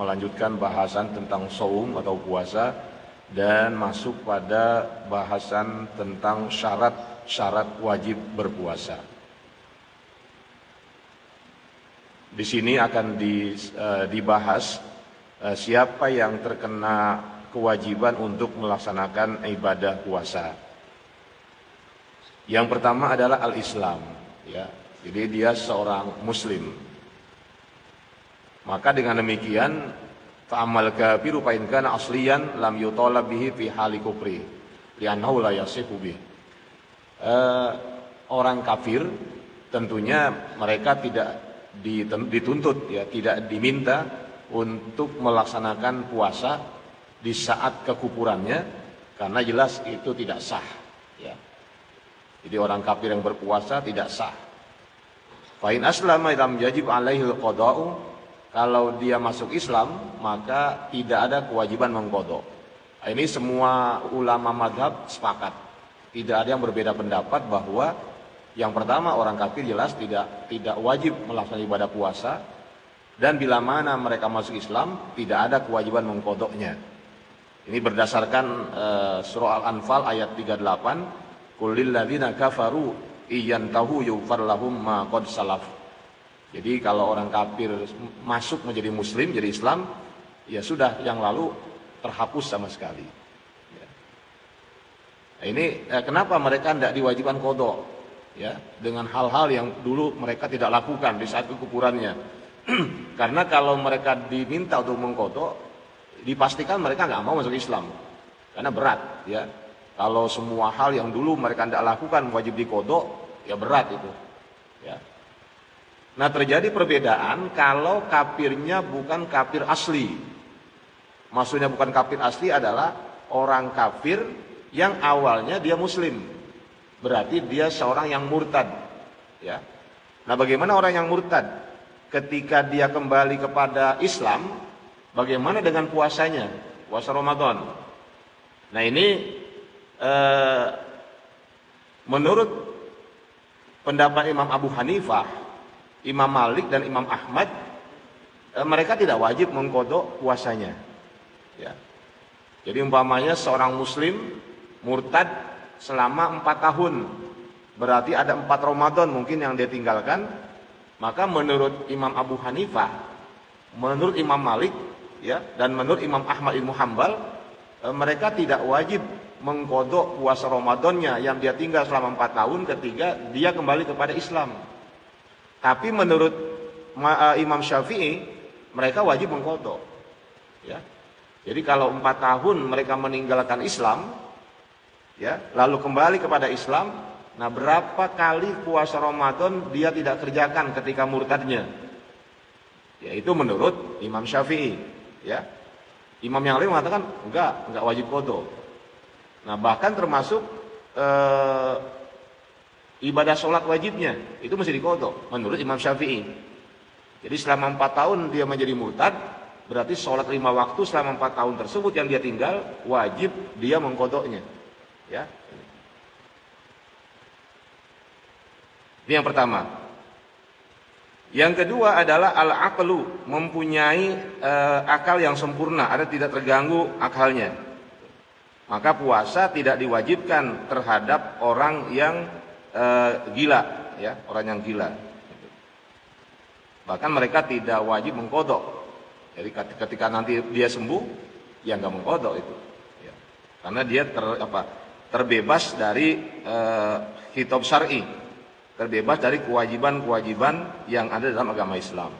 Melanjutkan bahasan tentang saum atau puasa dan masuk pada bahasan tentang syarat-syarat wajib berpuasa. Di sini akan dibahas siapa yang terkena kewajiban untuk melaksanakan ibadah puasa. Yang pertama adalah al-Islam, ya. Jadi dia seorang muslim. Maka dengan demikian fa'amal kafiru fa in kana asliyan lam yutalab bihi fi hali kufri li'annahu la yasihu bih. Orang kafir tentunya mereka tidak dituntut, ya, tidak diminta untuk melaksanakan puasa di saat kekufurannya, karena jelas itu tidak sah, ya. Jadi orang kafir yang berpuasa tidak sah. Fa in aslama lam yajib alaihi al-qada'u. Kalau dia masuk Islam, maka tidak ada kewajiban mengqadha. Ini semua ulama madhab sepakat. Tidak ada yang berbeda pendapat bahwa yang pertama, orang kafir jelas tidak wajib melaksanakan ibadah puasa, dan bila mana mereka masuk Islam tidak ada kewajiban mengqadhanya. Ini berdasarkan surah Al-Anfal ayat 38, qul lil ladzina kafaru iyantahu yughfar lahum ma qad salaf. Jadi kalau orang kafir masuk menjadi muslim, jadi Islam, ya sudah, yang lalu terhapus sama sekali. Ya. Nah, ini kenapa mereka tidak diwajibkan qadha, ya, dengan hal-hal yang dulu mereka tidak lakukan di saat kekufurannya. Karena kalau mereka diminta untuk mengqadha, dipastikan mereka nggak mau masuk Islam, karena berat, ya. Kalau semua hal yang dulu mereka tidak lakukan wajib diqadha, ya berat itu, ya. Nah, terjadi perbedaan kalau kafirnya bukan kafir asli. Maksudnya bukan kafir asli adalah orang kafir yang awalnya dia muslim. Berarti dia seorang yang murtad, ya. Nah, bagaimana orang yang murtad? Ketika dia kembali kepada Islam, bagaimana dengan puasanya? Puasa Ramadan. Nah, ini menurut pendapat Imam Abu Hanifah, Imam Malik dan Imam Ahmad, mereka tidak wajib mengqadha puasanya, ya. Jadi umpamanya seorang muslim murtad selama 4 tahun, berarti ada 4 Ramadan mungkin yang dia tinggalkan, maka menurut Imam Abu Hanifah, menurut Imam Malik, ya, dan menurut Imam Ahmad bin Hanbal, mereka tidak wajib mengqadha puasa Ramadannya yang dia tinggal selama 4 tahun ketika dia kembali kepada Islam. Tapi menurut Imam Syafi'i, mereka wajib mengqadha, ya. Jadi kalau 4 tahun mereka meninggalkan Islam, ya, lalu kembali kepada Islam, nah berapa kali puasa Ramadan dia tidak kerjakan ketika murtadnya? Ya, itu menurut Imam Syafi'i, ya. Imam yang lain mengatakan enggak wajib qadha. Nah, bahkan termasuk ibadah sholat wajibnya itu mesti diqadha menurut Imam Syafi'i. Jadi selama 4 tahun dia menjadi murtad, berarti sholat 5 waktu selama 4 tahun tersebut yang dia tinggal wajib dia mengqadhanya, ya. Ini yang pertama. Yang kedua adalah al-aqlu, mempunyai akal yang sempurna, ada tidak terganggu akalnya. Maka puasa tidak diwajibkan terhadap orang yang gila, ya, orang yang gila. Bahkan mereka tidak wajib mengqadha. Jadi ketika nanti dia sembuh, ya nggak mengqadha itu, ya. Karena dia terbebas dari khitab syar'i, terbebas dari kewajiban-kewajiban yang ada dalam agama Islam.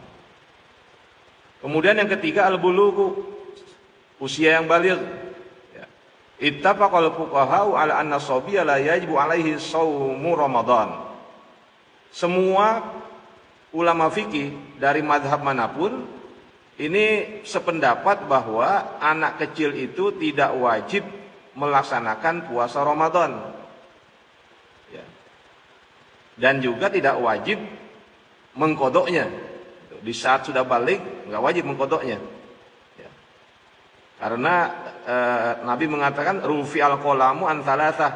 Kemudian yang ketiga al-bulughu, usia yang baligh. Ittafaqal fuqaha'u ala anna sabiyya la yajibu alaihi shaumu Ramadan. Semua ulama fikih dari mazhab manapun ini sependapat bahwa anak kecil itu tidak wajib melaksanakan puasa Ramadan, ya. Dan juga tidak wajib mengqadhanya. Di saat sudah balik nggak wajib mengqadhanya, ya. Karena Nabi mengatakan rufi al-qalamu an thalathah,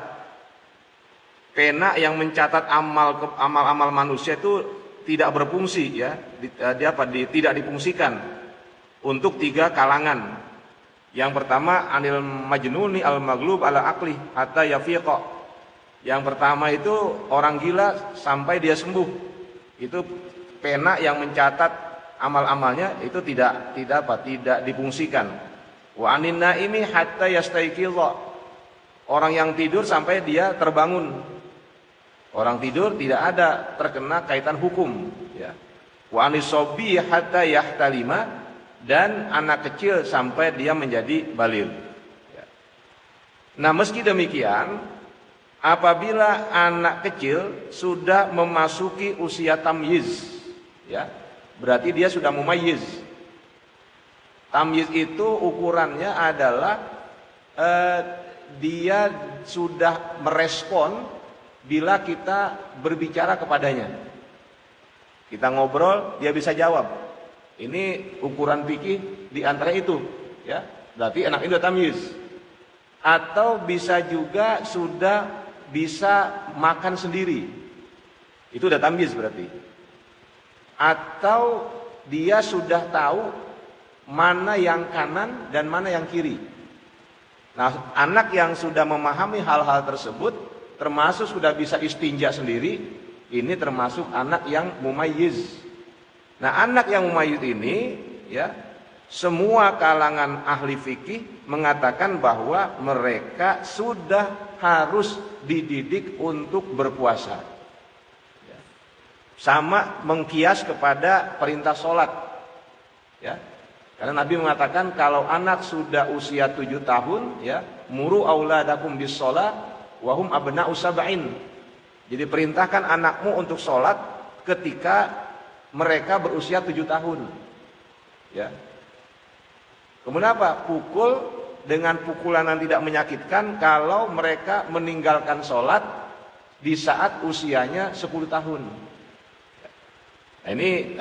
pena yang mencatat amal-amal manusia itu tidak berfungsi, ya, tidak difungsikan untuk 3 kalangan. Yang pertama, anil majnuni al maghlub ala aqli hatta yafiqa. Yang pertama itu orang gila sampai dia sembuh. Itu pena yang mencatat amal-amalnya itu tidak difungsikan. Wa anin naimi hatta yastaiqiza. Orang yang tidur sampai dia terbangun. Orang tidur tidak ada terkena kaitan hukum, ya. Wa anis sobi hatta yahtalima, dan anak kecil sampai dia menjadi baligh. Ya. Nah, meski demikian, apabila anak kecil sudah memasuki usia tamyiz, ya, berarti dia sudah mumayyiz. Tamyiz itu ukurannya adalah dia sudah merespon bila kita berbicara kepadanya. Kita ngobrol, dia bisa jawab. Ini ukuran fikih di antara itu, ya. Berarti anak itu tamyiz. Atau bisa juga sudah bisa makan sendiri. Itu udah tamyiz berarti. Atau dia sudah tahu mana yang kanan dan mana yang kiri. Nah, anak yang sudah memahami hal-hal tersebut, termasuk sudah bisa istinja sendiri, ini termasuk anak yang mumayyiz. Nah, anak yang mumayyiz ini, ya, semua kalangan ahli fikih mengatakan bahwa mereka sudah harus dididik untuk berpuasa. Ya. Sama mengkias kepada perintah sholat, ya. Karena Nabi mengatakan kalau anak sudah usia 7 tahun, ya, muru auladakum bis sholat wahum abna'u sab'in. Jadi perintahkan anakmu untuk sholat ketika mereka berusia 7 tahun. Ya. Kemudian apa? Pukul dengan pukulan yang tidak menyakitkan kalau mereka meninggalkan sholat di saat usianya 10 tahun. Nah, ini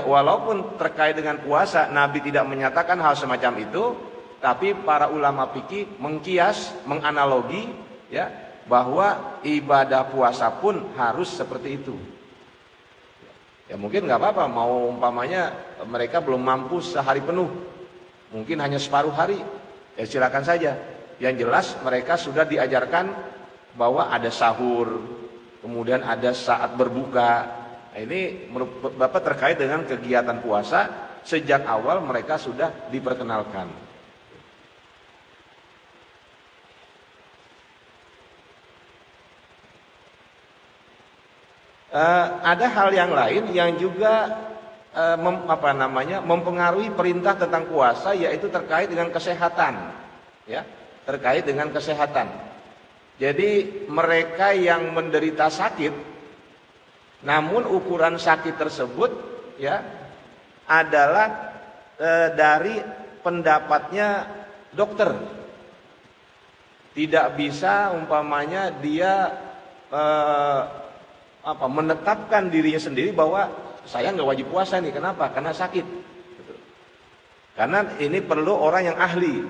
walaupun terkait dengan puasa Nabi tidak menyatakan hal semacam itu, tapi para ulama fikih mengkias, menganalogi, ya, bahwa ibadah puasa pun harus seperti itu. Ya mungkin nggak apa-apa, mau umpamanya mereka belum mampu sehari penuh, mungkin hanya separuh hari, ya silakan saja. Yang jelas mereka sudah diajarkan bahwa ada sahur, kemudian ada saat berbuka. Nah, ini menurut Bapak terkait dengan kegiatan puasa sejak awal mereka sudah diperkenalkan. Ada hal yang lain yang juga mempengaruhi perintah tentang puasa, yaitu terkait dengan kesehatan, ya, terkait dengan kesehatan. Jadi mereka yang menderita sakit, namun ukuran sakit tersebut, ya, adalah dari pendapatnya dokter. Tidak bisa umpamanya dia menetapkan dirinya sendiri bahwa saya nggak wajib puasa nih, kenapa? Karena sakit. Karena ini perlu orang yang ahli.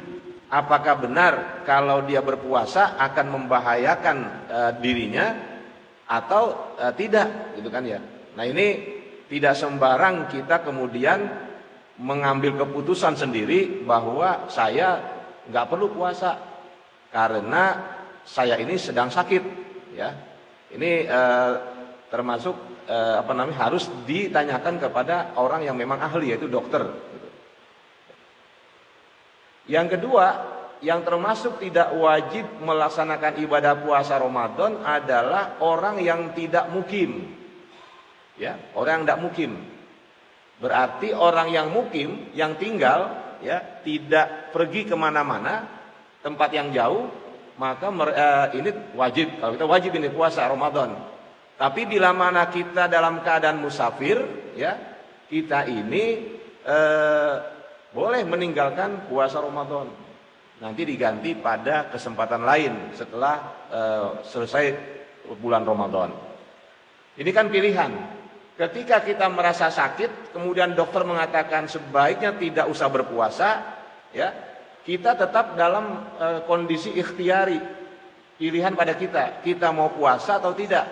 Apakah benar kalau dia berpuasa akan membahayakan dirinya atau tidak, gitu kan ya? Nah, ini tidak sembarang kita kemudian mengambil keputusan sendiri bahwa saya nggak perlu puasa karena saya ini sedang sakit, ya. Ini termasuk harus ditanyakan kepada orang yang memang ahli, yaitu dokter. Yang kedua, yang termasuk tidak wajib melaksanakan ibadah puasa Ramadan adalah orang yang tidak mukim. Ya, orang yang tidak mukim. Berarti orang yang mukim, yang tinggal, ya, tidak pergi kemana-mana, tempat yang jauh, maka ini wajib. Kalau kita wajib ini puasa Ramadan. Tapi bila mana kita dalam keadaan musafir, ya, kita ini boleh meninggalkan puasa Ramadan. Nanti diganti pada kesempatan lain setelah selesai bulan Ramadan. Ini kan pilihan. Ketika kita merasa sakit, kemudian dokter mengatakan sebaiknya tidak usah berpuasa, ya, kita tetap dalam kondisi ikhtiari, pilihan pada kita. Kita mau puasa atau tidak.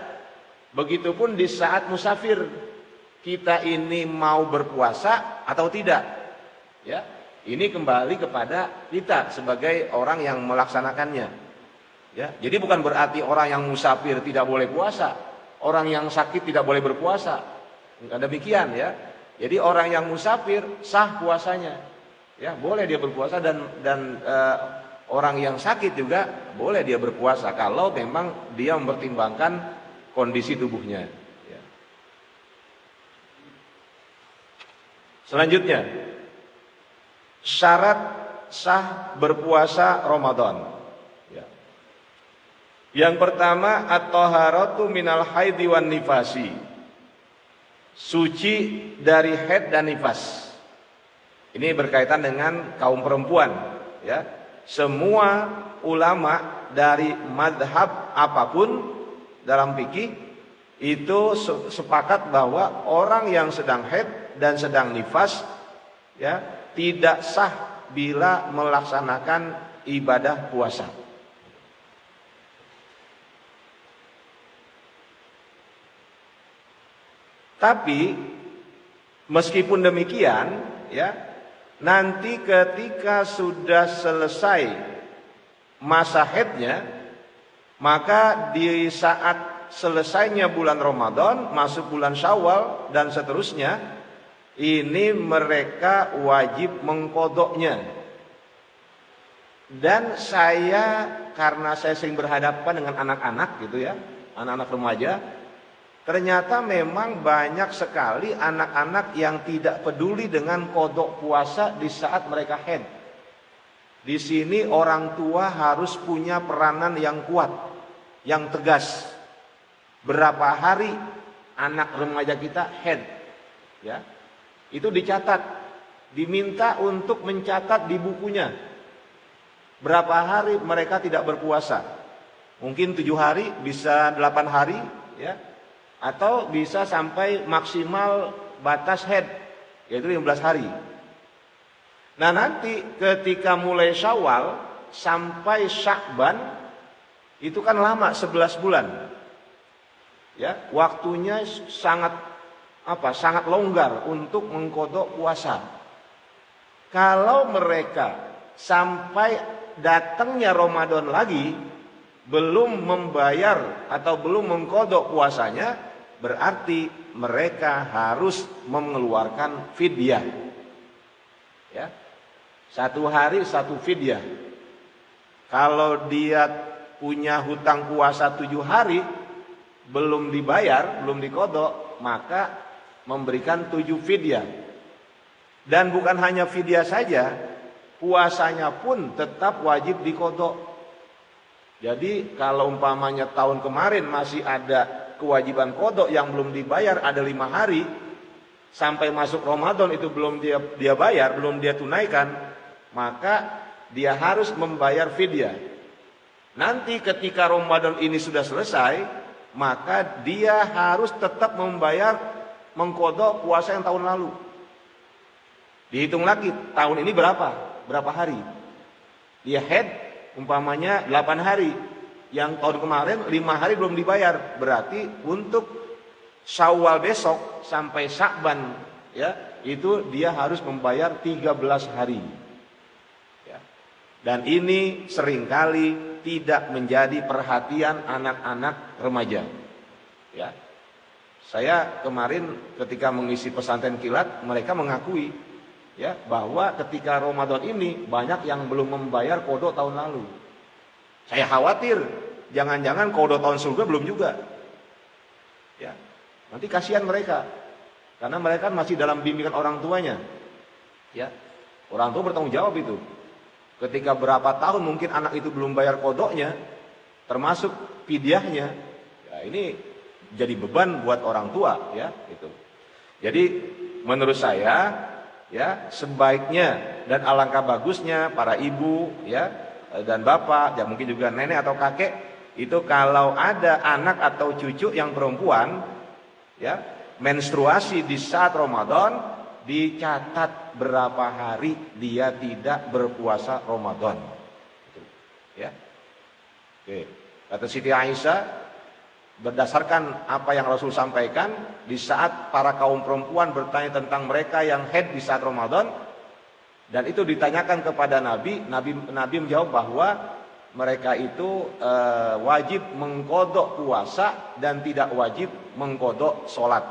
Begitupun di saat musafir, kita ini mau berpuasa atau tidak. Ya, ini kembali kepada kita sebagai orang yang melaksanakannya. Ya, jadi bukan berarti orang yang musafir tidak boleh puasa, orang yang sakit tidak boleh berpuasa. Enggak demikian ya. Jadi orang yang musafir sah puasanya. Ya, boleh dia berpuasa dan orang yang sakit juga boleh dia berpuasa kalau memang dia mempertimbangkan kondisi tubuhnya. Ya. Selanjutnya, syarat sah berpuasa Ramadan. Ya. Yang pertama, at-thaharatu minal haidhi wan nifasi. Suci dari haid dan nifas. Ini berkaitan dengan kaum perempuan, ya. Semua ulama dari madhab apapun dalam fikih itu sepakat bahwa orang yang sedang haid dan sedang nifas, ya, tidak sah bila melaksanakan ibadah puasa. Tapi meskipun demikian, ya, nanti ketika sudah selesai masa haidnya, maka di saat selesainya bulan Ramadan, masuk bulan Syawal dan seterusnya, ini mereka wajib mengkodoknya. Dan karena saya sering berhadapan dengan anak-anak gitu ya, anak-anak remaja, ternyata memang banyak sekali anak-anak yang tidak peduli dengan kodok puasa di saat mereka haid. Di sini orang tua harus punya peranan yang kuat, yang tegas. Berapa hari anak remaja kita haid, ya, itu dicatat, diminta untuk mencatat di bukunya. Berapa hari mereka tidak berpuasa? Mungkin 7 hari, bisa 8 hari, ya. Atau bisa sampai maksimal batas haid, yaitu 15 hari. Nah nanti ketika mulai Syawal sampai Sya'ban itu kan lama, 11 bulan. Ya, waktunya sangat longgar untuk mengkodok puasa. Kalau mereka sampai datangnya Ramadan lagi belum membayar atau belum mengkodok puasanya, berarti mereka harus mengeluarkan fidyah. Ya, 1 hari 1 fidyah. Kalau dia punya hutang puasa 7 hari belum dibayar, belum dikodok, maka memberikan 7 fidyah. Dan bukan hanya fidyah saja, puasanya pun tetap wajib dikodok. Jadi kalau umpamanya tahun kemarin masih ada kewajiban kodok yang belum dibayar, ada 5 hari, sampai masuk Ramadan itu belum dia bayar, belum dia tunaikan, maka dia harus membayar fidyah. Nanti ketika Ramadan ini sudah selesai, maka dia harus tetap mengkodok puasa yang tahun lalu. Dihitung lagi, tahun ini berapa hari. Dia haid umpamanya 8 hari, yang tahun kemarin 5 hari belum dibayar, berarti untuk Syawal besok sampai Sya'ban, ya, itu dia harus membayar 13 hari. Ya. Dan ini seringkali tidak menjadi perhatian anak-anak remaja. Ya. Saya kemarin ketika mengisi pesantren kilat, mereka mengakui, ya, bahwa ketika Ramadan ini banyak yang belum membayar kodok tahun lalu. Saya khawatir jangan-jangan kodok tahun surga belum juga. Ya. Nanti kasihan mereka, karena mereka masih dalam bimbingan orang tuanya. Ya, orang tua bertanggung jawab itu. Ketika berapa tahun mungkin anak itu belum bayar kodoknya, termasuk fidyahnya, ya ini jadi beban buat orang tua, ya itu. Jadi menurut saya, ya sebaiknya dan alangkah bagusnya para ibu, ya, dan bapak, ya mungkin juga nenek atau kakek, itu kalau ada anak atau cucu yang perempuan, ya, menstruasi di saat Ramadan, dicatat berapa hari dia tidak berpuasa Ramadan. Ya. Oke. Kata Siti Aisyah, berdasarkan apa yang Rasul sampaikan, di saat para kaum perempuan bertanya tentang mereka yang haid di saat Ramadan, Dan itu ditanyakan kepada Nabi menjawab bahwa mereka itu wajib mengkodok puasa dan tidak wajib mengkodok sholat.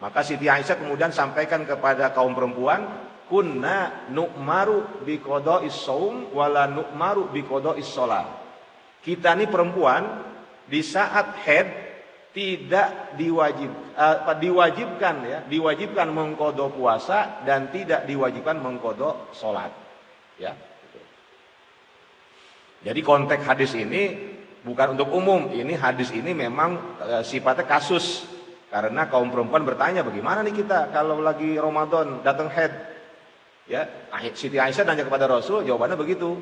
Maka Siti Aisyah kemudian sampaikan kepada kaum perempuan, kunna nu'maru biqoda'is shaum wala nu'maru biqoda'is sholat. Kita ini perempuan di saat haid tidak diwajibkan mengkodok puasa dan tidak diwajibkan mengkodok sholat. Ya. Jadi konteks hadis ini bukan untuk umum, ini hadis ini memang sifatnya kasus. Karena kaum perempuan bertanya, bagaimana nih kita kalau lagi Ramadan datang haid? Ya, Siti Aisyah tanya kepada Rasul, jawabannya begitu.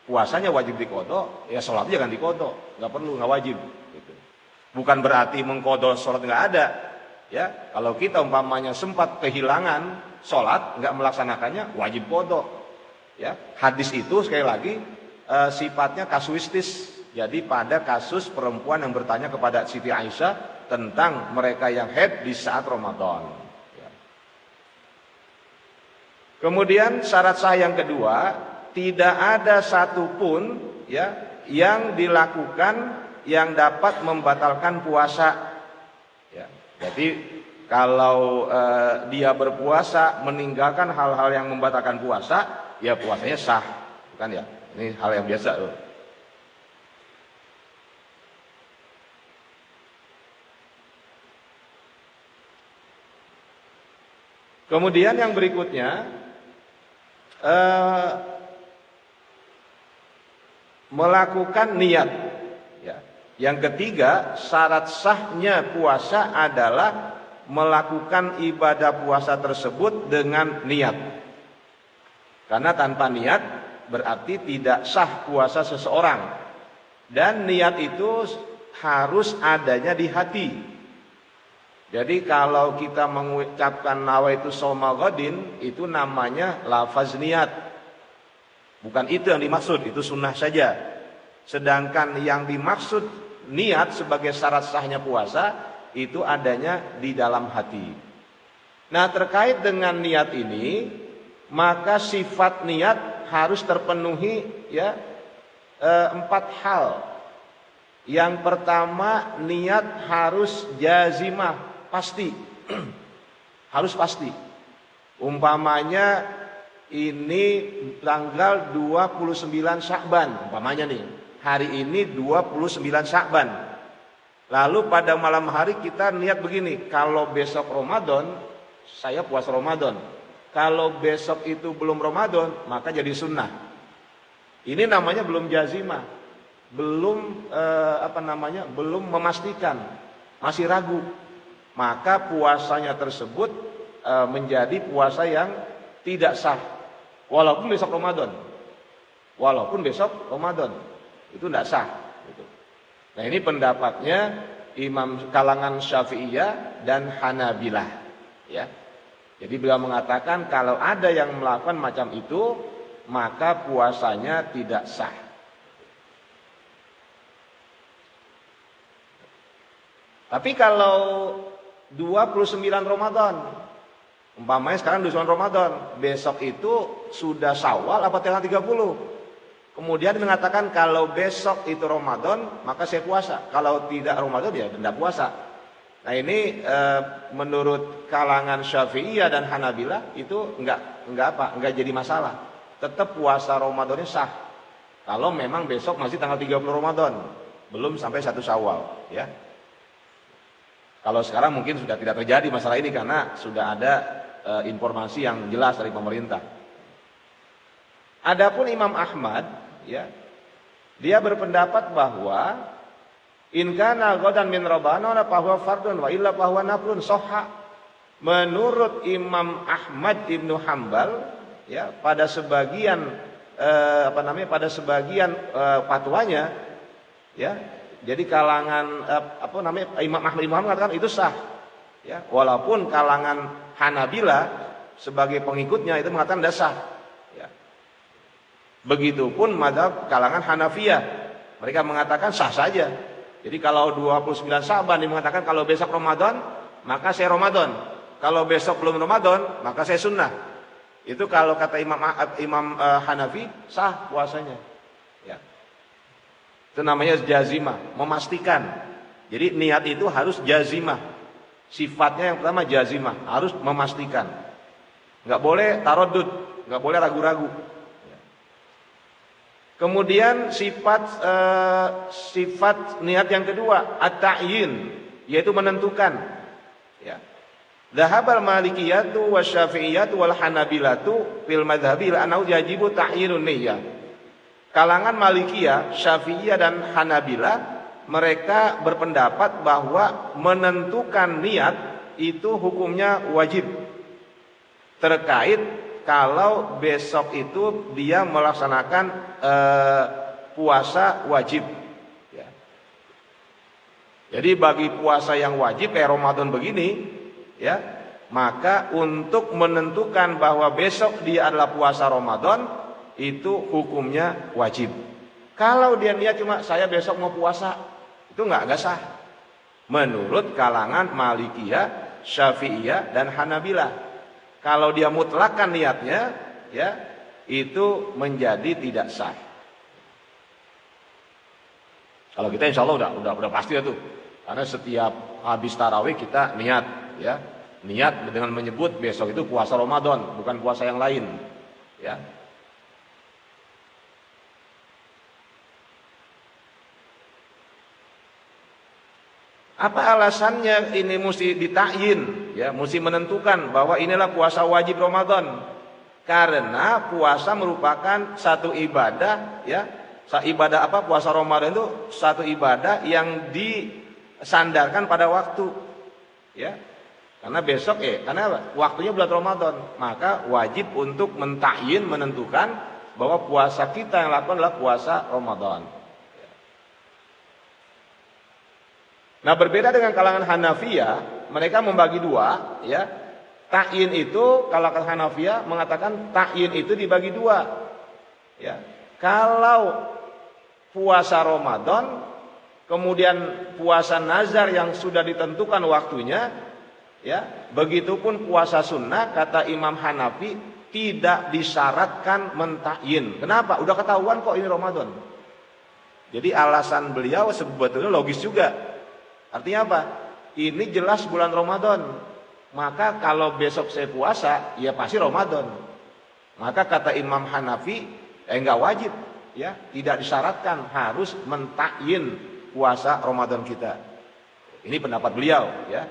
Puasanya wajib dikodok, ya sholatnya jangan dikodok, nggak perlu, nggak wajib. Gitu. Bukan berarti mengkodok sholat nggak ada. Ya, kalau kita umpamanya sempat kehilangan sholat, nggak melaksanakannya, wajib kodok. Ya, hadis itu sekali lagi sifatnya kasuistis. Jadi pada kasus perempuan yang bertanya kepada Siti Aisyah tentang mereka yang haid di saat Ramadan. Ya. Kemudian syarat sah yang kedua, tidak ada satupun ya yang dilakukan yang dapat membatalkan puasa. Ya. Jadi kalau dia berpuasa meninggalkan hal-hal yang membatalkan puasa, ya puasanya sah, bukan ya? Ini hal yang biasa loh. Kemudian yang berikutnya melakukan niat. Ya. Yang ketiga, syarat sahnya puasa adalah melakukan ibadah puasa tersebut dengan niat. Karena tanpa niat berarti tidak sah puasa seseorang. Dan niat itu harus adanya di hati. Jadi kalau kita mengucapkan nawaitu shauma ghadin, itu namanya lafaz niat. Bukan itu yang dimaksud, itu sunnah saja. Sedangkan yang dimaksud niat sebagai syarat sahnya puasa, itu adanya di dalam hati. Nah, terkait dengan niat ini, maka sifat niat harus terpenuhi ya 4 hal. Yang pertama, niat harus jazimah, pasti. Harus pasti. Umpamanya ini tanggal 29 Sya'ban, umpamanya nih. Hari ini 29 Sya'ban. Lalu pada malam hari kita niat begini, kalau besok Ramadan, saya puasa Ramadan. Kalau besok itu belum Ramadan, maka jadi sunnah. Ini namanya belum jazimah, belum belum memastikan, masih ragu. Maka puasanya tersebut menjadi puasa yang tidak sah. Walaupun besok Ramadan, itu tidak sah. Nah, ini pendapatnya imam kalangan Syafi'iyah dan Hanabilah. Ya. Jadi beliau mengatakan kalau ada yang melakukan macam itu, maka puasanya tidak sah. Tapi kalau 29 Ramadan, umpamanya sekarang 29 Ramadan, besok itu sudah Syawal apa tanggal 30. Kemudian mengatakan kalau besok itu Ramadan, maka saya puasa. Kalau tidak Ramadan ya tidak puasa. Nah, ini menurut kalangan Syafi'iyah dan Hanabilah itu enggak jadi masalah. Tetap puasa Ramadannya sah. Kalau memang besok masih tanggal 30 Ramadan, belum sampai 1 Syawal, ya. Kalau sekarang mungkin sudah tidak terjadi masalah ini karena sudah ada informasi yang jelas dari pemerintah. Adapun Imam Ahmad, ya, dia berpendapat bahwa in kana ghadan min Ramadhan fa huwa fardun wa illa fa huwa naflun sahha. Menurut Imam Ahmad Ibnu Hambal, ya, pada sebagian fatwanya, ya. Jadi kalangan Imam Ahmad mengatakan itu sah, ya, walaupun kalangan Hanabilah sebagai pengikutnya itu mengatakan tidak sah, ya. Begitupun mazhab kalangan Hanafiyah, mereka mengatakan sah saja. Jadi kalau 29 Sya'ban dia mengatakan kalau besok Ramadan maka saya Ramadan, kalau besok belum Ramadan maka saya sunnah. Itu kalau kata Imam Hanafi sah puasanya. Ya. Itu namanya jazimah, memastikan. Jadi niat itu harus jazimah. Sifatnya yang pertama jazimah, harus memastikan. Nggak boleh tarodud, nggak boleh ragu-ragu. Kemudian sifat niat yang kedua at-ta'yin, yaitu menentukan. Ya. Dhahabal malikiyatu wasyafi'iyatu wal hanabilatu fil madhhabi ila annahu yajibu ta'yinun niyyah. Kalangan Malikiyah, Syafi'iyah dan Hanabilah mereka berpendapat bahwa menentukan niat itu hukumnya wajib. Terkait kalau besok itu dia melaksanakan puasa wajib. Ya. Jadi bagi puasa yang wajib kayak Ramadan begini, ya, maka untuk menentukan bahwa besok dia adalah puasa Ramadan itu hukumnya wajib. Kalau dia niat cuma saya besok mau puasa, itu nggak sah. Menurut kalangan Malikiyah, Syafi'iyah dan Hanabilah. Kalau dia mutlakkan niatnya, ya, itu menjadi tidak sah. Kalau kita insya Allah udah pasti itu, karena setiap habis tarawih kita niat, ya, niat dengan menyebut besok itu puasa Ramadan, bukan puasa yang lain, ya. Apa alasannya ini mesti ditakyin, ya, mesti menentukan bahwa inilah puasa wajib Ramadan? Karena puasa merupakan satu ibadah, ya. Ibadah apa? Puasa Ramadan itu satu ibadah yang disandarkan pada waktu, ya. Karena besok karena waktunya bulan Ramadan, maka wajib untuk mentakyin, menentukan bahwa puasa kita yang lakukan adalah puasa Ramadan. Nah, berbeda dengan kalangan Hanafiyah, mereka membagi dua, ya. Ta'yin itu kalau kalangan Hanafiyah mengatakan ta'yin itu dibagi dua. Ya. Kalau puasa Ramadan, kemudian puasa nazar yang sudah ditentukan waktunya, ya, begitupun puasa sunnah kata Imam Hanafi tidak disyaratkan mentakyin. Kenapa? Udah ketahuan kok ini Ramadan. Jadi alasan beliau sebetulnya logis juga. Artinya apa? Ini jelas bulan Ramadan. Maka kalau besok saya puasa, ya pasti Ramadan. Maka kata Imam Hanafi, enggak wajib, ya, tidak disyaratkan harus mentakyin puasa Ramadan kita. Ini pendapat beliau, ya.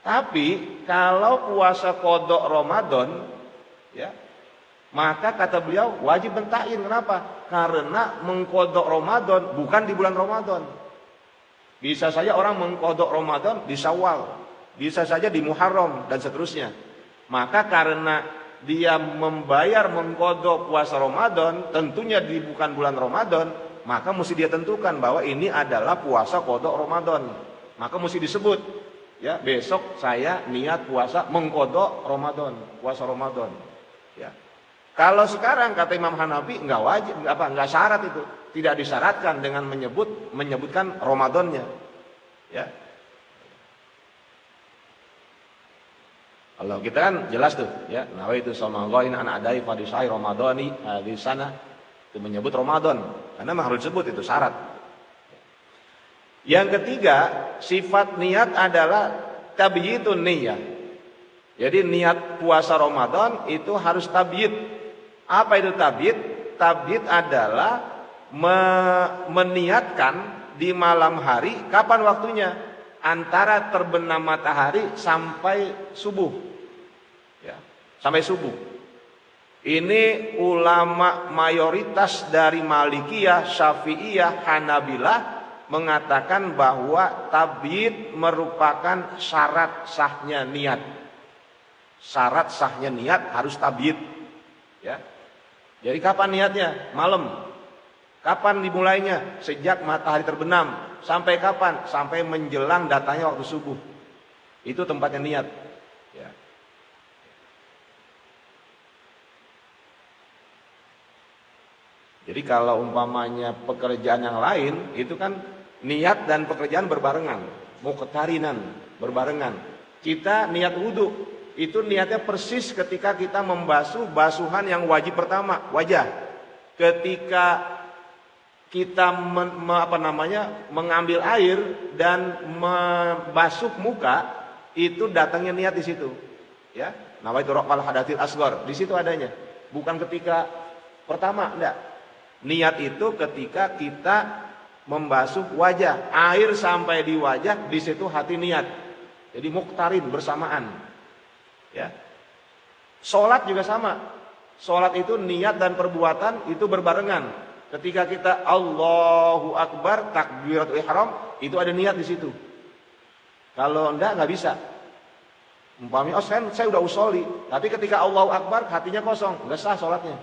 Tapi kalau puasa qadha Ramadan, ya, maka kata beliau wajib mentakyin. Kenapa? Karena mengqadha Ramadan bukan di bulan Ramadan. Bisa saja orang mengqadha Ramadan di Syawal, bisa saja di Muharram dan seterusnya. Maka karena dia membayar mengqadha puasa Ramadan, tentunya di bukan bulan Ramadan, maka mesti dia tentukan bahwa ini adalah puasa qadha Ramadan. Maka mesti disebut, ya, besok saya niat puasa mengqadha Ramadan, puasa Ramadan. Ya. Kalau sekarang kata Imam Hanafi enggak wajib, enggak syarat itu. Tidak disyaratkan dengan menyebutkan Ramadannya, ya. Kalau kita kan jelas tuh, ya, nawaitu shauma ghain an adai fardhi Ramadhani di sana itu menyebut Ramadan, karena memang harus disebut, itu syarat. Yang ketiga, sifat niat adalah tabyitun niyyah. Jadi niat puasa Ramadan itu harus tabyit. Apa itu tabyit? Tabyit adalah meniatkan di malam hari. Kapan waktunya? Antara terbenam matahari sampai subuh, ya, sampai subuh. Ini ulama mayoritas dari Malikiyah, Syafi'iyah, Hanabilah mengatakan bahwa tabyit merupakan syarat sahnya niat. Syarat sahnya niat harus tabyit, ya. Jadi kapan niatnya? Malam. Kapan dimulainya? Sejak matahari terbenam. Sampai kapan? Sampai menjelang datangnya waktu subuh. Itu tempatnya niat, ya. Jadi kalau umpamanya pekerjaan yang lain, itu kan niat dan pekerjaan berbarengan, muqtarinan, berbarengan. Kita niat wudhu, itu niatnya persis ketika kita membasuh basuhan yang wajib pertama, wajah. Ketika kita mengambil air dan membasuh muka, itu datangnya niat di situ. Ya, nawaitu raf'al hadatsil asghar, di situ adanya. Bukan ketika pertama, enggak. Niat itu ketika kita membasuh wajah, air sampai di wajah, di situ hati niat. Jadi muqtarin, bersamaan. Ya. Salat juga sama. Salat itu niat dan perbuatan itu berbarengan. Ketika kita Allahu Akbar, takbiratul ihram, itu ada niat di situ. Kalau enggak bisa. Umpamanya, oh saya udah usolli, tapi ketika Allahu Akbar hatinya kosong, enggak sah sholatnya.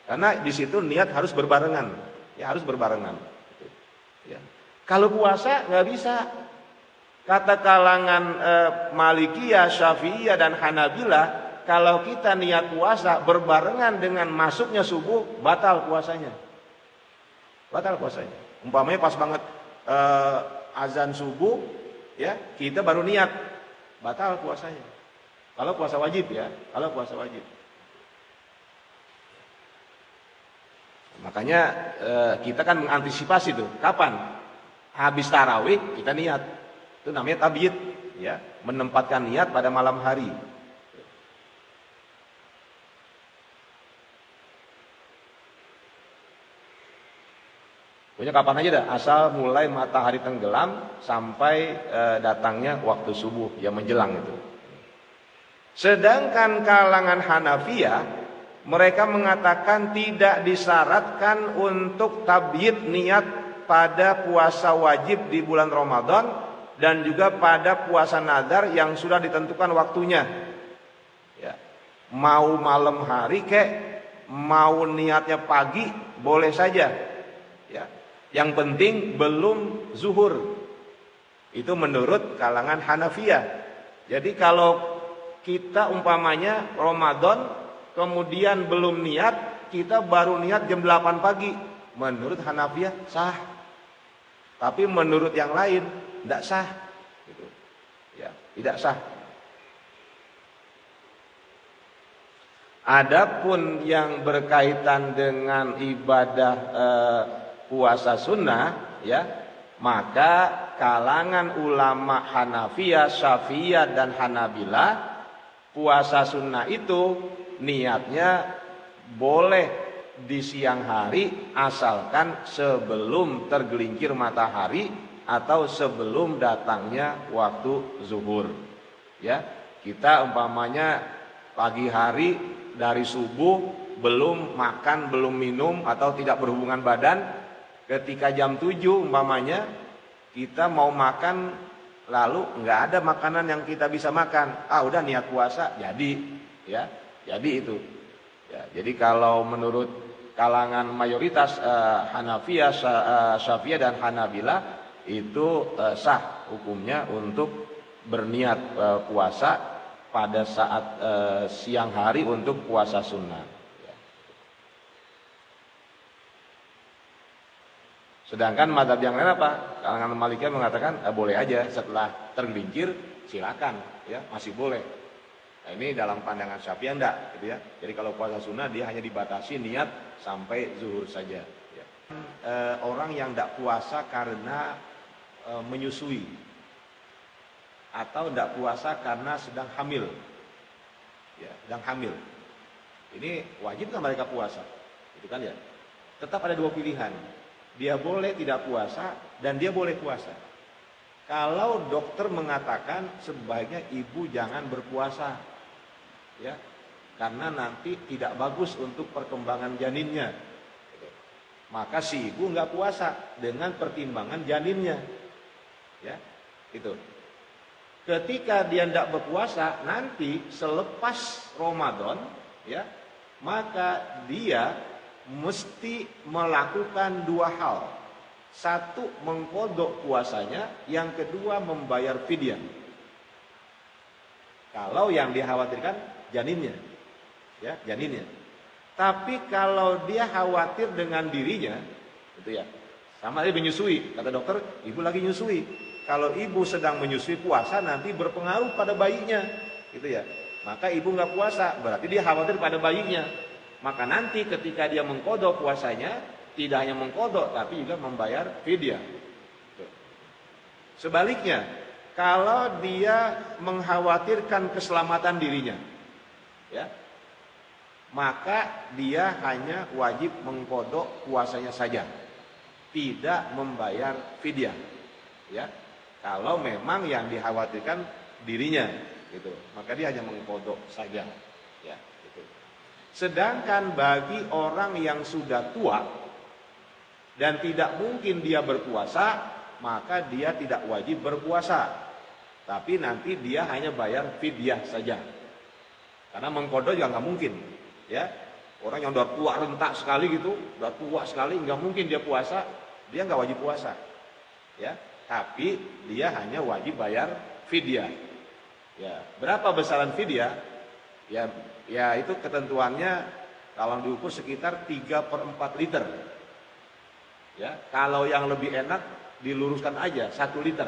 Karena di situ niat harus berbarengan, ya harus berbarengan. Ya. Kalau puasa nggak bisa. Kata kalangan Malikiyah, Syafi'iyah dan Hanabilah, kalau kita niat puasa berbarengan dengan masuknya subuh, batal puasanya. Batal puasanya. Umpamanya pas banget azan subuh, ya kita baru niat, batal puasanya. Kalau puasa wajib ya, kalau puasa wajib. Makanya kita kan mengantisipasi tuh, kapan? Habis tarawih kita niat. Itu namanya tabyid, ya, menempatkan niat pada malam hari. Pokoknya kapan aja dah, asal mulai matahari tenggelam sampai datangnya waktu subuh yang menjelang itu. Sedangkan kalangan Hanafiyah, mereka mengatakan tidak disyaratkan untuk tabyid niat pada puasa wajib di bulan Ramadan dan juga pada puasa nazar yang sudah ditentukan waktunya. Ya. Mau malam hari kek, mau niatnya pagi, boleh saja. Ya. Yang penting belum zuhur. Itu menurut kalangan Hanafiyah. Jadi kalau kita umpamanya Ramadan kemudian belum niat, kita baru niat jam 8 pagi. Menurut Hanafiyah sah. Tapi menurut yang lain tidak sah. Gitu. Ya, tidak sah. Adapun yang berkaitan dengan ibadah puasa sunnah, ya, maka kalangan ulama Hanafiyah, Syafi'iyah dan Hanabilah, puasa sunnah itu niatnya boleh di siang hari asalkan sebelum tergelincir matahari atau sebelum datangnya waktu zuhur. Ya, kita umpamanya pagi hari dari subuh belum makan, belum minum atau tidak berhubungan badan, ketika jam 7 umpamanya kita mau makan lalu nggak ada makanan yang kita bisa makan, udah niat puasa jadi, ya, jadi itu. Ya, jadi kalau menurut kalangan mayoritas Hanafiyah, Syafi'iyah dan Hanabilah itu sah hukumnya untuk berniat puasa pada saat siang hari untuk puasa sunnah. Ya. Sedangkan mazhab yang lain apa? Kalangan Malikiyah mengatakan boleh aja setelah tergelincir silakan, ya masih boleh. Nah, ini dalam pandangan Syafi'iyah enggak, gitu ya. Jadi kalau puasa sunnah dia hanya dibatasi niat sampai zuhur saja. Ya. Orang yang enggak puasa karena menyusui atau enggak puasa karena sedang hamil, ya, sedang hamil. Ini wajib kan mereka puasa, gitu kan ya. Tetap ada dua pilihan. Dia boleh tidak puasa dan dia boleh puasa. Kalau dokter mengatakan sebaiknya ibu jangan berpuasa, ya, karena nanti tidak bagus untuk perkembangan janinnya, maka si ibu nggak puasa dengan pertimbangan janinnya, ya, itu. Ketika dia tidak berpuasa nanti selepas Ramadan, ya, maka dia mesti melakukan dua hal. Satu, mengkodok puasanya, yang kedua membayar fidyah. Kalau yang dikhawatirkan janinnya, ya, janinnya. Tapi kalau dia khawatir dengan dirinya, itu ya, sama dia menyusui. Kata dokter, ibu lagi nyusui. Kalau ibu sedang menyusui puasa nanti berpengaruh pada bayinya. gitu ya. Maka ibu nggak puasa, berarti dia khawatir pada bayinya. Maka nanti ketika dia mengkodok puasanya, tidak hanya mengkodok, tapi juga membayar fidyah. Sebaliknya, kalau dia mengkhawatirkan keselamatan dirinya, ya, maka dia hanya wajib mengkodok puasanya saja, tidak membayar fidyah. Ya, kalau memang yang dikhawatirkan dirinya, gitu, maka dia hanya mengkodok saja. Ya, gitu. Sedangkan bagi orang yang sudah tua dan tidak mungkin dia berpuasa, maka dia tidak wajib berpuasa, tapi nanti dia hanya bayar fidyah saja. Karena mengkodok juga nggak mungkin, ya. Orang yang udah tua rentak sekali gitu, udah tua sekali, nggak mungkin dia puasa, dia nggak wajib puasa, ya. Tapi dia hanya wajib bayar fidyah. Ya, berapa besaran fidyah? Ya itu ketentuannya kalau diukur sekitar 3/4 liter. Ya, kalau yang lebih enak diluruskan aja 1 liter,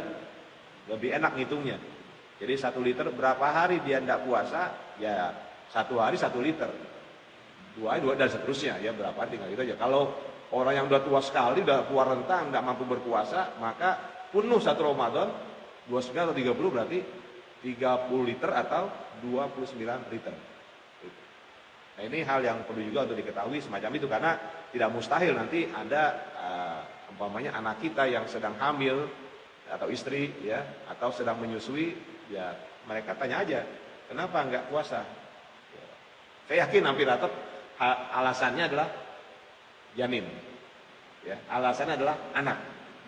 lebih enak ngitungnya. Jadi 1 liter berapa hari dia tidak puasa, ya 1 hari 1 liter, 2 hari 2 dan seterusnya, ya berapa tinggal itu aja. Kalau orang yang udah tua sekali, udah tua rentang, nggak mampu berpuasa, maka penuh 1 Ramadan 29 atau 30 berarti 30 liter atau 29 liter. Nah ini hal yang perlu juga untuk diketahui semacam itu, karena tidak mustahil nanti ada umpamanya anak kita yang sedang hamil atau istri, ya, atau sedang menyusui, ya mereka tanya aja, kenapa nggak puasa? Ya, saya yakin hampir rata alasannya adalah janin, ya, alasannya adalah anak.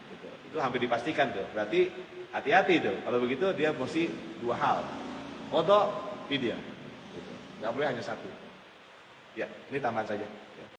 Gitu. Itu hampir dipastikan tuh. Berarti hati-hati tuh. Kalau begitu dia mesti 2 hal, qadha, fidyah. Gitu. Nggak boleh hanya 1. Ya, ini tambahan saja.